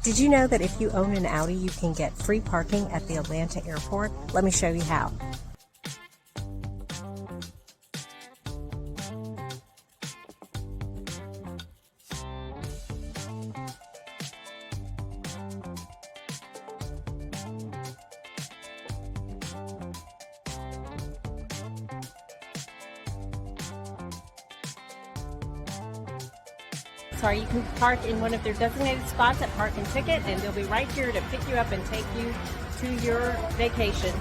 Did you know that if you own an Audi, you can get free parking at the Atlanta airport? Let me show you how. Sorry, you can park in one of their designated spots at Park and Ticket, and they'll be right here to pick you up and take you to your vacation.